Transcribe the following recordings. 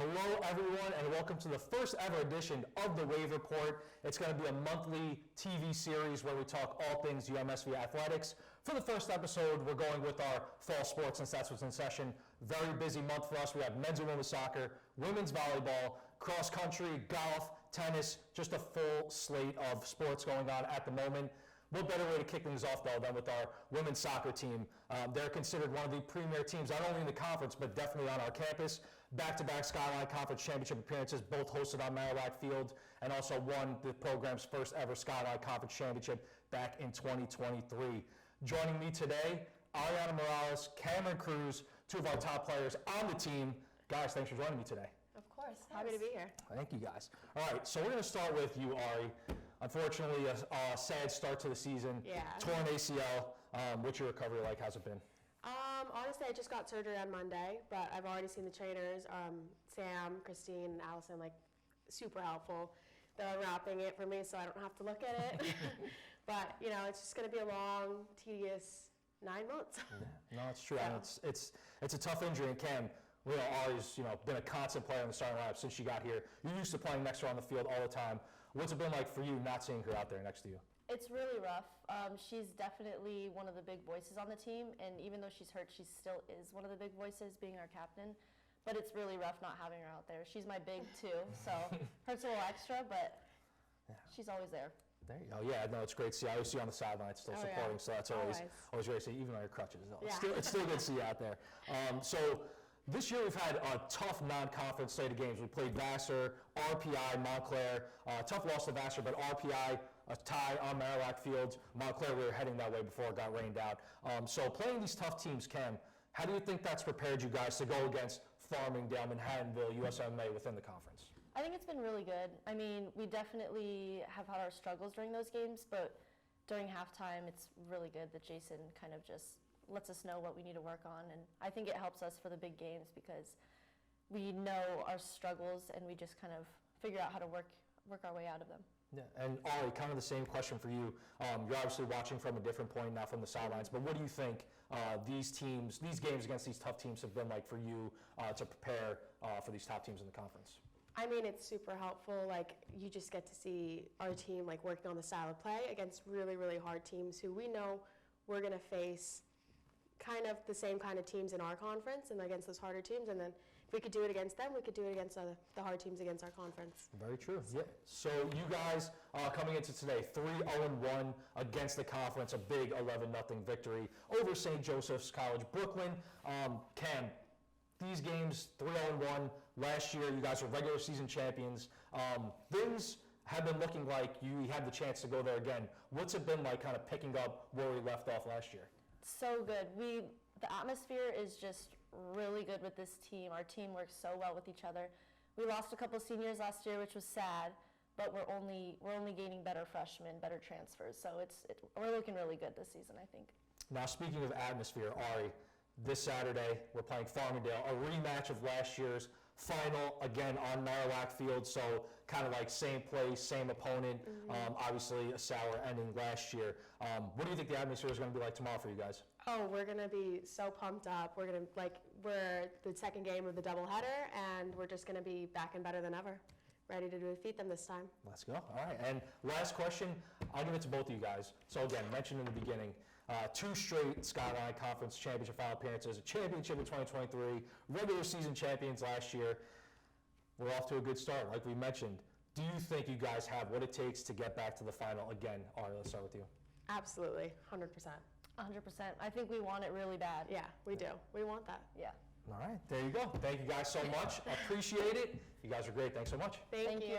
Hello, everyone, and welcome to the first ever edition of the Wave Report. It's going to be a monthly TV series where we talk all things UMSV athletics. For the first episode, we're going with our fall sports since that's what's in session. Very busy month for us. We have men's and women's soccer, women's volleyball, cross country, golf, tennis, just a full slate of sports going on at the moment. What better way to kick things off, though, than with our women's soccer team. They're considered one of the premier teams, not only in the conference, but definitely on our campus. Back-to-back Skyline Conference Championship appearances, both hosted on Merrillack Field, and also won the program's first ever Skyline Conference Championship back in 2023. Joining me today, Arianna Morales, Cameron Cruz, two of our top players on the team. Guys, thanks for joining me today. Of course. Happy to be here. Thank you, guys. All right, so we're going to start with you, Ari. Unfortunately, a sad start to the season. Yeah. Torn ACL. What's your recovery like? How's it been? Honestly, I just got surgery on Monday, but I've already seen the trainers, Sam, Christine, and Allison, super helpful. They're unwrapping it for me so I don't have to look at it. But, it's just going to be a long, tedious 9 months. Yeah. No, it's true. Yeah. And it's a tough injury. And Cam, Ari's, been a constant player in the starting lineup since she got here. You're used to playing next to her on the field all the time. What's it been like for you not seeing her out there next to you? It's really rough. She's definitely one of the big voices on the team, and even though she's hurt, she still is one of the big voices, being our captain. But it's really rough not having her out there. She's my big too, so hurts a little extra, but she's always there. There you go. Yeah, no, it's great to see. I always see you on the sidelines still supporting, so that's always great to see, even on your crutches. It's still good to see you out there. So this year we've had a tough non-conference slate of games. We played Vassar, RPI, Montclair. Tough loss to Vassar, but RPI, a tie on Merrillack Field. Montclair, we were heading that way before it got rained out. So playing these tough teams, Ken, how do you think that's prepared you guys to go against Farmingdale, Manhattanville, USMA within the conference? I think it's been really good. I mean, we definitely have had our struggles during those games, but during halftime, it's really good that Jason kind of just lets us know what we need to work on, and I think it helps us for the big games because we know our struggles and we just kind of figure out how to work our way out of them. Yeah, and Ari, kind of the same question for you. You're obviously watching from a different point now from the sidelines, but what do you think these games against these tough teams have been like for you to prepare for these top teams in the conference? I mean, it's super helpful. You just get to see our team working on the style of play against really, really hard teams who we know we're going to face kind of the same kind of teams in our conference and against those harder teams, and then if we could do it against them, we could do it against the hard teams against our conference. Very true. Yeah. So you guys coming into today, 3-0-1 against the conference, a big 11-0 victory over St. Joseph's College, Brooklyn. Cam, these games, 3-0-1 last year, you guys were regular season champions. Things have been looking like you had the chance to go there again. What's it been like kind of picking up where we left off last year? So good. The atmosphere is just really good with this team. Our team works so well with each other. We lost a couple seniors last year, which was sad, but we're only gaining better freshmen, better transfers. So we're looking really good this season, I think. Now, speaking of atmosphere, Ari, this Saturday we're playing Farmingdale, a rematch of last year's final, again on Merrillack Field, so kind of like same place, same opponent. Obviously a sour ending last year. What do you think the atmosphere is going to be like tomorrow for you guys? Oh, we're going to be so pumped up. We're the second game of the doubleheader, and we're just going to be back and better than ever. Ready to defeat them this time. Let's go. All right, and last question, I'll give it to both of you guys. So again, mentioned in the beginning, 2 straight Skyline Conference Championship final appearances, a championship in 2023, regular season champions last year. We're off to a good start, like we mentioned. Do you think you guys have what it takes to get back to the final again? Ari, let's start with you. Absolutely, 100%. 100%. I think we want it really bad. Yeah, we do. We want that. Yeah. All right, there you go. Thank you guys so much. Appreciate it. You guys are great. Thanks so much. Thank you.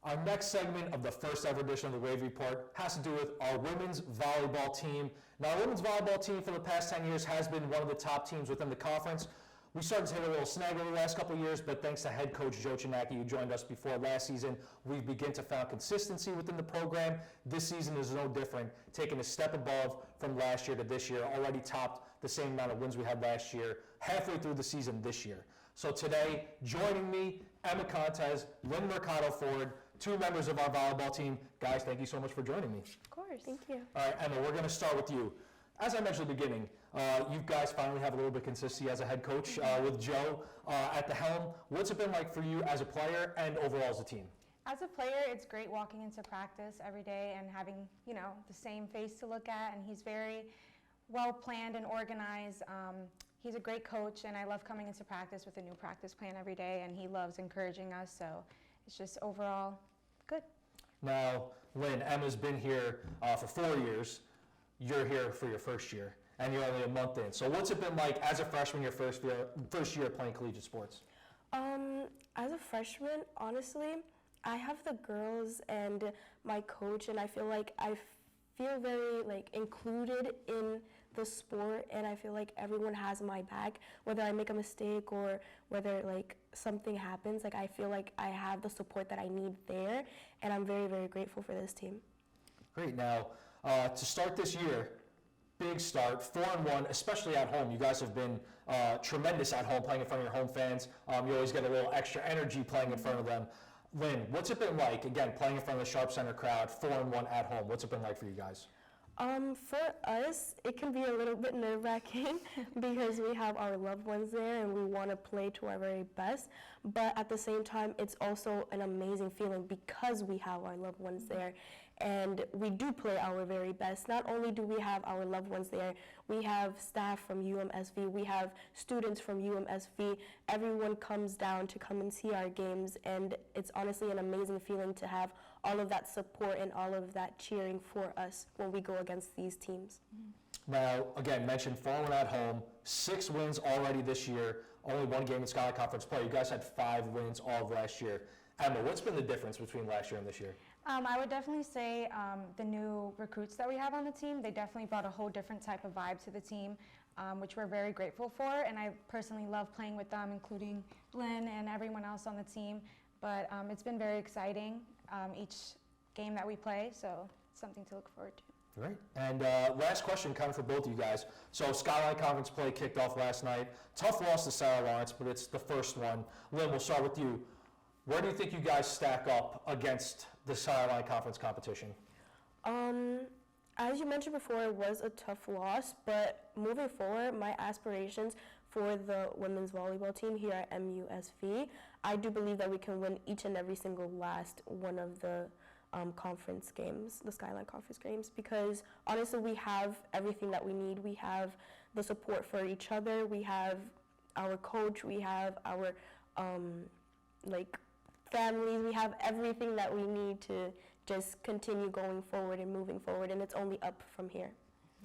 Our next segment of the first ever edition of the Wave Report has to do with our women's volleyball team. Now, our women's volleyball team for the past 10 years has been one of the top teams within the conference. We started to hit a little snag over the last couple of years, but thanks to head coach Joe Chinaki, who joined us before last season, we've begun to find consistency within the program. This season is no different, taking a step above from last year to this year, already topped the same amount of wins we had last year, halfway through the season this year. So today, joining me, Emma Contes, Lynn Mercado Ford, 2 members of our volleyball team. Guys, thank you so much for joining me. Of course. Thank you. All right, Emma, we're going to start with you. as I mentioned at the beginning, you guys finally have a little bit of consistency as a head coach with Joe at the helm. What's it been like for you as a player and overall as a team? As a player, it's great walking into practice every day and having, the same face to look at, and he's very well planned and organized. He's a great coach, and I love coming into practice with a new practice plan every day, and he loves encouraging us, so it's just overall good. Now, Lynn, Emma's been here for 4 years. You're here for your first year, and you're only a month in. So what's it been like as a freshman, your first year playing collegiate sports? As a freshman, honestly, I have the girls and my coach, and I feel like I feel very included in the sport, and I feel like everyone has my back, whether I make a mistake or whether something happens. I feel like I have the support that I need there, and I'm very, very grateful for this team. Great. Now, to start this year, big start, 4-1, especially at home. You guys have been tremendous at home, playing in front of your home fans. You always get a little extra energy playing in front of them. Lynn, what's it been like, again, playing in front of the Sharp Center crowd, 4-1 at home? What's it been like for you guys? For us, it can be a little bit nerve-wracking because we have our loved ones there and we want to play to our very best. But at the same time, it's also an amazing feeling because we have our loved ones there. And we do play our very best. Not only do we have our loved ones there, we have staff from UMSV, we have students from UMSV. Everyone comes down to come and see our games, and it's honestly an amazing feeling to have all of that support and all of that cheering for us when we go against these teams. Now, again, mentioned 4-1 at home, 6 wins already this year, only 1 game in Skyline Conference play. You guys had 5 wins all of last year. Emma, what's been the difference between last year and this year? I would definitely say the new recruits that we have on the team, they definitely brought a whole different type of vibe to the team, which we're very grateful for, and I personally love playing with them, including Lynn and everyone else on the team. But it's been very exciting each game that we play, so it's something to look forward to. Great. And last question kind of for both of you guys. So Skyline Conference play kicked off last night. Tough loss to Sarah Lawrence, but it's the first one. Lynn, we'll start with you. Where do you think you guys stack up against the Skyline Conference competition? As you mentioned before, it was a tough loss, but moving forward, my aspirations for the women's volleyball team here at MUSV, I do believe that we can win each and every single last one of the conference games, the Skyline Conference games, because honestly, we have everything that we need. We have the support for each other. We have our coach. We have our families. We have everything that we need to just continue going forward and moving forward, and it's only up from here.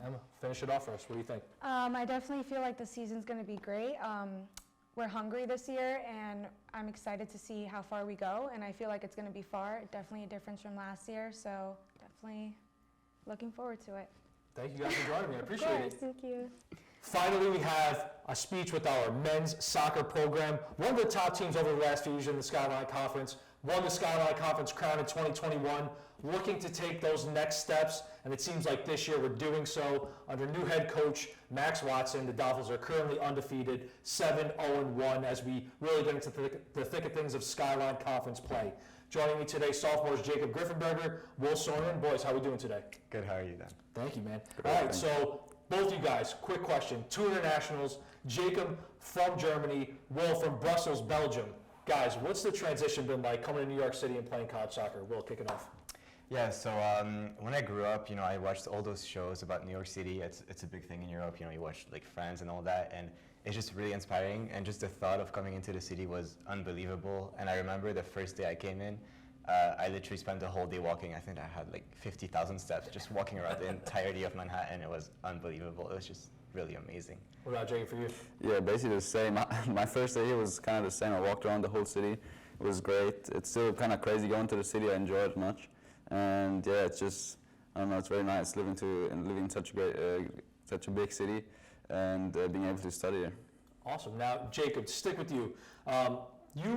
Emma, finish it off for us. What do you think? I definitely feel like the season's going to be great. We're hungry this year, and I'm excited to see how far we go, and I feel like it's going to be far. Definitely a difference from last year, so definitely looking forward to it. Thank you guys for joining me. I appreciate it. Thank you. Finally, we have a speech with our men's soccer program. One of the top teams over the last few years in the Skyline Conference, won the Skyline Conference crown in 2021, looking to take those next steps, and it seems like this year we're doing so. Under new head coach Max Watson, the Dolphins are currently undefeated, 7-0-1, as we really get into the thick of things of Skyline Conference play. Joining me today, sophomores Jacob Greiffenberger, Will Sornin. Boys, how are we doing today? Good, how are you, Dan? Thank you, man. Good. All right, so both you guys, quick question. 2 internationals, Jacob from Germany, Will from Brussels, Belgium. Guys, what's the transition been like coming to New York City and playing college soccer? Will, kick it off. Yeah, so when I grew up, I watched all those shows about New York City. It's a big thing in Europe. You watch like Friends and all that, and it's just really inspiring. And just the thought of coming into the city was unbelievable. And I remember the first day I came in, I literally spent the whole day walking. I think I had like 50,000 steps just walking around the entirety of Manhattan. It was unbelievable. It was just really amazing. What about Jacob for you? Yeah, basically the same. My first day here was kind of the same. I walked around the whole city. It was great. It's still kind of crazy going to the city. I enjoy it much. And yeah, it's just, I don't know, it's very nice living in such a big city and being able to study here. Awesome. Now, Jacob, to stick with you. You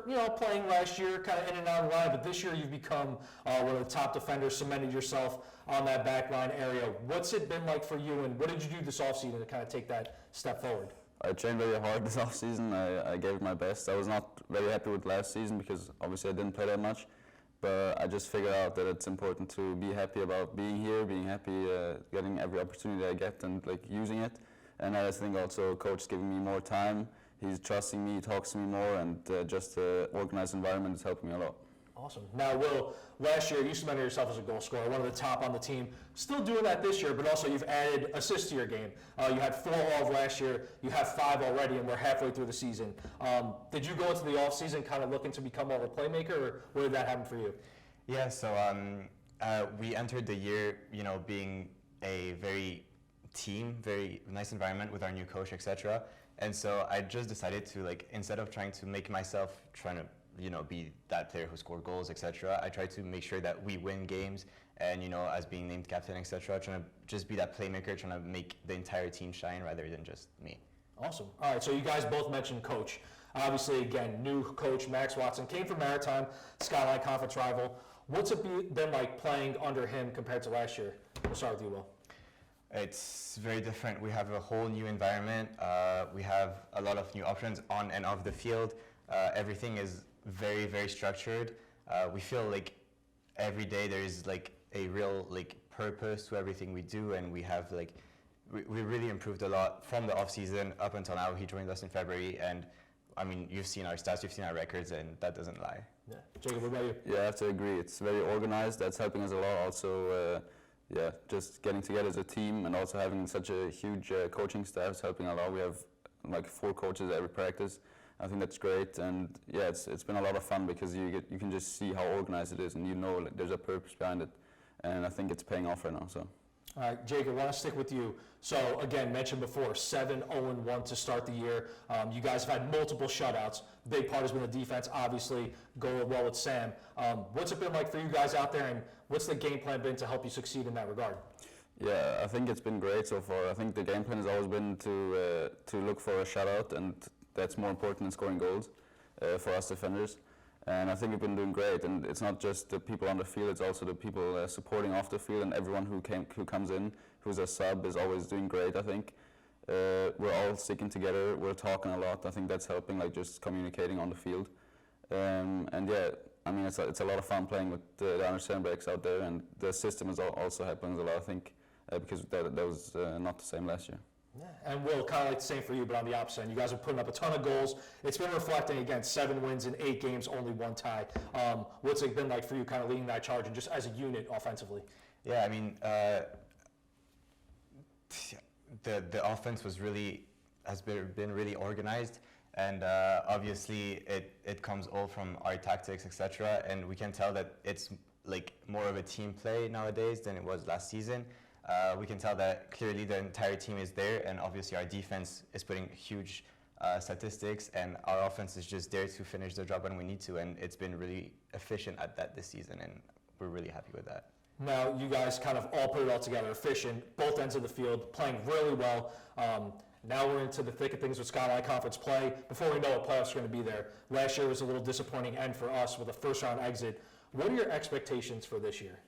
were, playing last year, kind of in and out of the line, but this year you've become one of the top defenders, cemented yourself on that back line area. What's it been like for you, and what did you do this offseason to kind of take that step forward? I trained very hard this offseason. I gave it my best. I was not very happy with last season because obviously I didn't play that much. but I just figured out that it's important to be happy about being here, being happy getting every opportunity I get and like using it. And I think also coach is giving me more time. He's trusting me, he talks to me more, and just the organized environment is helping me a lot. Awesome. Now, Will, last year you cemented yourself as a goal scorer, one of the top on the team. Still doing that this year, but also you've added assists to your game. You had 4 all of last year. You have 5 already, and we're halfway through the season. Did you go into the offseason kind of looking to become more of a playmaker, or what did that happen for you? Yeah, so we entered the year, being a very nice environment with our new coach, etc. And so I just decided to, instead of trying to make myself be that player who scored goals, etc. I try to make sure that we win games, and as being named captain, etc. Trying to just be that playmaker, trying to make the entire team shine rather than just me. Awesome. All right, so you guys both mentioned coach. Obviously, again, new coach Max Watson came from Maritime, Skyline Conference rival. What's it been like playing under him compared to last year? We'll start with you, Will. It's very different. We have a whole new environment. We have a lot of new options on and off the field. Everything is very, very structured. We feel like every day there is a real purpose to everything we do, and we have we really improved a lot from the off season up until now. He joined us in February, and I mean, you've seen our stats, you've seen our records, and that doesn't lie. Yeah. Jacob, what about you? Yeah, I have to agree. It's very organized. That's helping us a lot. Also, just getting together as a team, and also having such a huge coaching staff is helping a lot. We have 4 coaches at every practice. I think that's great, and yeah, it's been a lot of fun because you can just see how organized it is, and there's a purpose behind it, and I think it's paying off right now. So. All right, Jacob, I want to stick with you. So again, mentioned before, 7-0-1 to start the year. You guys have had multiple shutouts. Big part has been the defense, obviously, going well with Sam. What's it been like for you guys out there, and what's the game plan been to help you succeed in that regard? Yeah, I think it's been great so far. I think the game plan has always been to look for a shutout, and that's more important than scoring goals for us defenders. And I think we've been doing great. And it's not just the people on the field; it's also the people supporting off the field, and everyone who comes in, who's a sub, is always doing great. I think we're all sticking together. We're talking a lot. I think that's helping, just communicating on the field. And yeah, I mean, it's a lot of fun playing with the under center backs out there, and the system is also helping us a lot. I think because that was not the same last year. Yeah. And Will, kind of like the same for you, but on the opposite end. You guys are putting up a ton of goals. It's been reflecting, again, 7 wins in 8 games, only 1 tie. What's it been like for you kind of leading that charge and just as a unit offensively? Yeah, I mean, the offense has been really organized, and obviously it comes all from our tactics, etc. And we can tell that it's more of a team play nowadays than it was last season. We can tell that clearly the entire team is there, and obviously our defense is putting huge statistics, and our offense is just there to finish the job when we need to, and it's been really efficient at that this season, and we're really happy with that. Now, you guys kind of all put it all together, efficient, both ends of the field, playing really well. Now we're into the thick of things with Skyline Conference play. Before we know it, playoffs are going to be there. Last year was a little disappointing end for us with a first-round exit. What are your expectations for this year?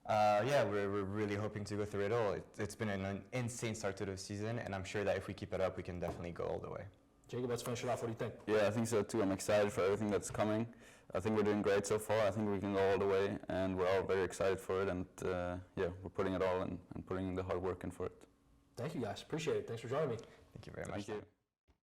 Yeah, we're really hoping to go through it all. It's been an insane start to the season, and I'm sure that if we keep it up, we can definitely go all the way. Jacob, let's finish it off. What do you think? Yeah, I think so too. I'm excited for everything that's coming. I think we're doing great so far. I think we can go all the way, and we're all very excited for it. And yeah, we're putting it all in and putting the hard work in for it. Thank you, guys. Appreciate it. Thanks for joining me. Thank you very much. Thank you.